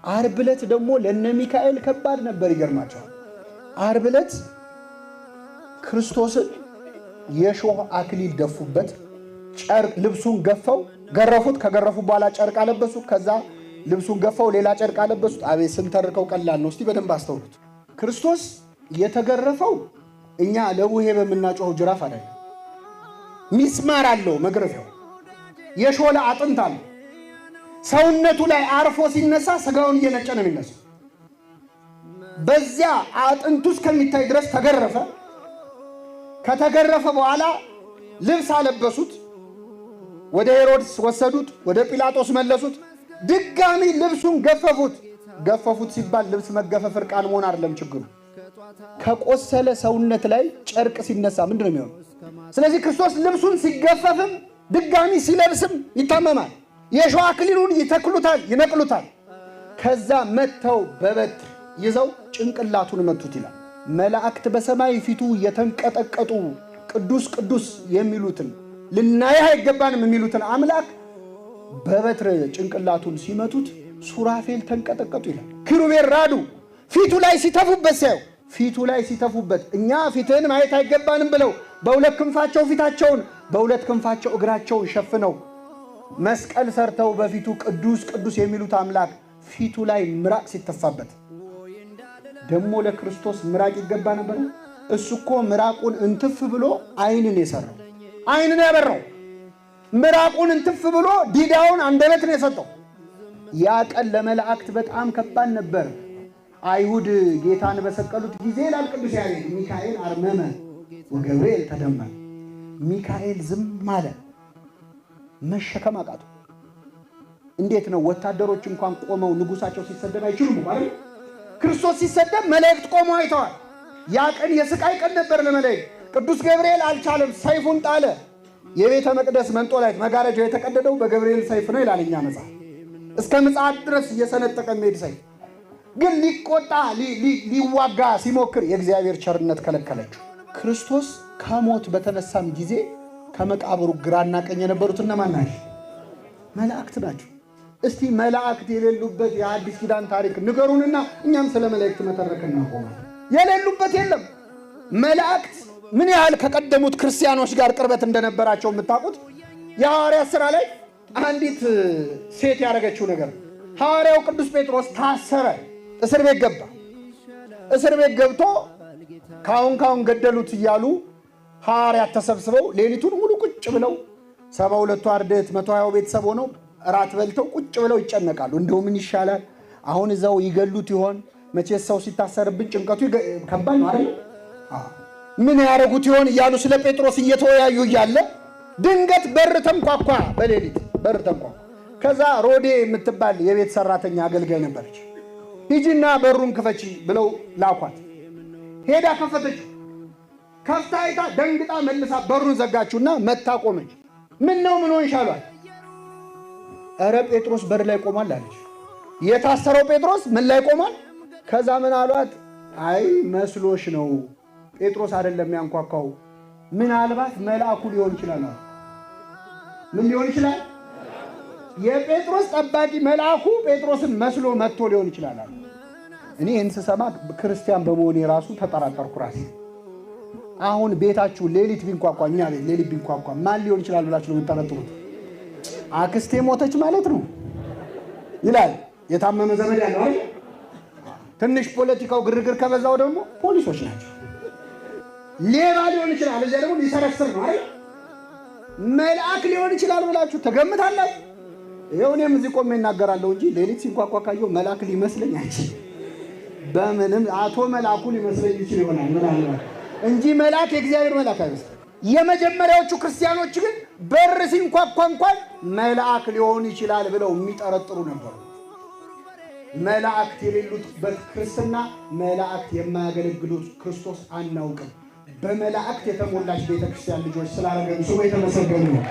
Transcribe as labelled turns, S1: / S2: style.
S1: ዓርብ ዕለት ደግሞ ለነ ሚካኤል ከባድ ነበር። ይገርማቸዋል። ዓርብ ዕለት ክርስቶስን የሾህ አክሊል ደፉበት። ጨርቅ ልብሱን ገፈው ገረፉት። ከገረፉ በኋላ ጨርቅ አለበሱት። ከዛ ልብሱን ገፈው ሌላ ጨርቅ አለበሱት። አቤት ስንተርከው ቀላል ነው። እስቲ በደንብ አስተውሉት። ክርስቶስ የተገረፈው እኛ ለቡሄ በምናጮኸው ጅራፍ አይደለም። ሚስማር አለው መግረፊያው። የሾለ አጥንት አለው። ሰውነቱ ላይ አርፎ ሲነሳ ስጋውን እየነጨ ነው የሚነሳው። በዚያ አጥንቱ እስከሚታይ ድረስ ተገረፈ። ከተገረፈ በኋላ ልብስ አለበሱት። ወደ ሄሮድስ ወሰዱት። ወደ ጲላጦስ መለሱት። ድጋሚ ልብሱን ገፈፉት። ገፈፉት ሲባል ልብስ መገፈፍ እርቃን መሆን አይደለም ችግሩ። ከቆሰለ ሰውነት ላይ ጨርቅ ሲነሳ ምንድን ነው የሚሆነው? ስለዚህ ክርስቶስ ልብሱን ሲገፈፍም ድጋሚ ሲለብስም ይታመማል። የሾህ አክሊሉን ይተክሉታል፣ ይነቅሉታል። ከዛ መተው በበትር ይዘው ጭንቅላቱን መቱት ይላል። መላእክት በሰማይ ፊቱ የተንቀጠቀጡ ቅዱስ ቅዱስ የሚሉትን ልናየህ አይገባንም የሚሉትን አምላክ በበትር ጭንቅላቱን ሲመቱት ሱራፌል ተንቀጠቀጡ ይላል። ኪሩቤል ራዱ። ፊቱ ላይ ሲተፉበት ሲያዩ ፊቱ ላይ ሲተፉበት እኛ ፊትህን ማየት አይገባንም ብለው በሁለት ክንፋቸው ፊታቸውን በሁለት ክንፋቸው እግራቸውን ሸፍነው መስቀል ሰርተው በፊቱ ቅዱስ ቅዱስ የሚሉት አምላክ ፊቱ ላይ ምራቅ ሲተፋበት ደግሞ ለክርስቶስ ምራቅ ይገባ ነበር? እሱ እኮ ምራቁን እንትፍ ብሎ አይንን የሰራው አይንን ያበራው ምራቁን እንትፍ ብሎ ዲዳውን አንደበትን የሰጠው። ያ ቀን ለመላእክት በጣም ከባድ ነበር። አይሁድ ጌታን በሰቀሉት ጊዜ ይላል ቅዱስ ያሬድ ሚካኤል አርመመ ወገብርኤል ተደመመ። ሚካኤል ዝም አለ፣ መሸከም አቃቱ። እንዴት ነው? ወታደሮች እንኳን ቆመው ንጉሳቸው ሲሰደብ አይችሉም ማለት። ክርስቶስ ሲሰደብ መላእክት ቆመው አይተዋል። ያ ቀን የስቃይ ቀን ነበር ለመላእክት። ቅዱስ ገብርኤል አልቻለም፣ ሰይፉን ጣለ። የቤተ መቅደስ መንጦላይት መጋረጃው የተቀደደው በገብርኤል ሰይፍ ነው ይላል እኛ መጽሐፍ። እስከ ምጽአት ድረስ እየሰነጠቀ የሚሄድ ሰይፍ ግን ሊቆጣ ሊዋጋ ሲሞክር የእግዚአብሔር ቸርነት ከለከለችው። ክርስቶስ ከሞት በተነሳም ጊዜ ከመቃብሩ ግራና ቀኝ የነበሩት እነማን ናቸው? መላእክት ናቸው። እስቲ መላእክት የሌሉበት የአዲስ ኪዳን ታሪክ ንገሩንና እኛም ስለ መላእክት መተረክ እናቆማለን። የሌሉበት የለም። መላእክት ምን ያህል ከቀደሙት ክርስቲያኖች ጋር ቅርበት እንደነበራቸው የምታውቁት የሐዋርያት ሥራ ላይ አንዲት ሴት ያደረገችው ነገር። ሐዋርያው ቅዱስ ጴጥሮስ ታሰረ፣ እስር ቤት ገባ። እስር ቤት ገብቶ ካሁን ገደሉት እያሉ ሐዋርያት ተሰብስበው ሌሊቱን ሙሉ ቁጭ ብለው 72 አርድእት 120 ቤተሰብ ሆነው እራት በልተው ቁጭ ብለው ይጨነቃሉ። እንደው ምን ይሻላል? አሁን እዛው ይገሉት ይሆን? መቼስ ሰው ሲታሰርብን ጭንቀቱ ከባድ ነው አይደል? ምን ያደርጉት ይሆን እያሉ ስለ ጴጥሮስ እየተወያዩ እያለ ድንገት በር ተንኳኳ። በሌሊት በር ተንኳኳ። ከዛ ሮዴ የምትባል የቤት ሰራተኛ አገልጋይ ነበረች። ሂጂና በሩን ክፈቺ ብለው ላኳት። ሄዳ ከፈተች። ከፍታ አይታ ደንግጣ መልሳ በሩን ዘጋችውና መታ ቆመች። ምን ነው ምን ሆንሽ አሏት። ኧረ ጴጥሮስ በር ላይ ቆሟል አለች። የታሰረው ጴጥሮስ ምን ላይ ቆሟል? ከዛ ምን አሏት? አይ መስሎሽ ነው፣ ጴጥሮስ አይደለም ያንኳኳው፣ ምናልባት መልአኩ ሊሆን ይችላል። ምን ሊሆን ይችላል? የጴጥሮስ ጠባቂ መልአኩ ጴጥሮስን መስሎ መጥቶ ሊሆን ይችላል። እኔ ይህን ስሰማ ክርስቲያን በመሆኔ ራሱ ተጠራጠርኩ ራሴ። አሁን ቤታችሁ ሌሊት ቢንኳኳ፣ እኛ ቤት ሌሊት ቢንኳኳ ማን ሊሆን ይችላል ብላችሁ ነው የምትጠረጥሩት? አክስቴ ሞተች ማለት ነው ይላል የታመመ ዘመድ ያለው አይደል? ትንሽ ፖለቲካው ግርግር ከበዛው ደግሞ ፖሊሶች ናቸው። ሌባ ሊሆን ይችላል፣ እዚያ ደግሞ ሊሰረስር ነው አይደል? መልአክ ሊሆን ይችላል ብላችሁ ተገምታላችሁ። ይኸው እኔም እዚህ ቆሜ እናገራለሁ እንጂ ሌሊት ሲንኳኳ ካየሁ መልአክ ሊመስለኝ አይችልም። በምንም አቶ መልአኩ ሊመስለኝ ይችል ይሆናል ምናልባት እንጂ መልአክ የእግዚአብሔር መልአክ አይመስልም። የመጀመሪያዎቹ ክርስቲያኖች ግን በር ሲንኳኳ እንኳን መልአክ ሊሆን ይችላል ብለው የሚጠረጥሩ ነበሩ። መላእክት የሌሉበት ክርስትና፣ መላእክት የማያገለግሉት ክርስቶስ አናውቅም። በመላእክት የተሞላች ቤተክርስቲያን ልጆች ስላደረገን ስሙ የተመሰገነ ነው።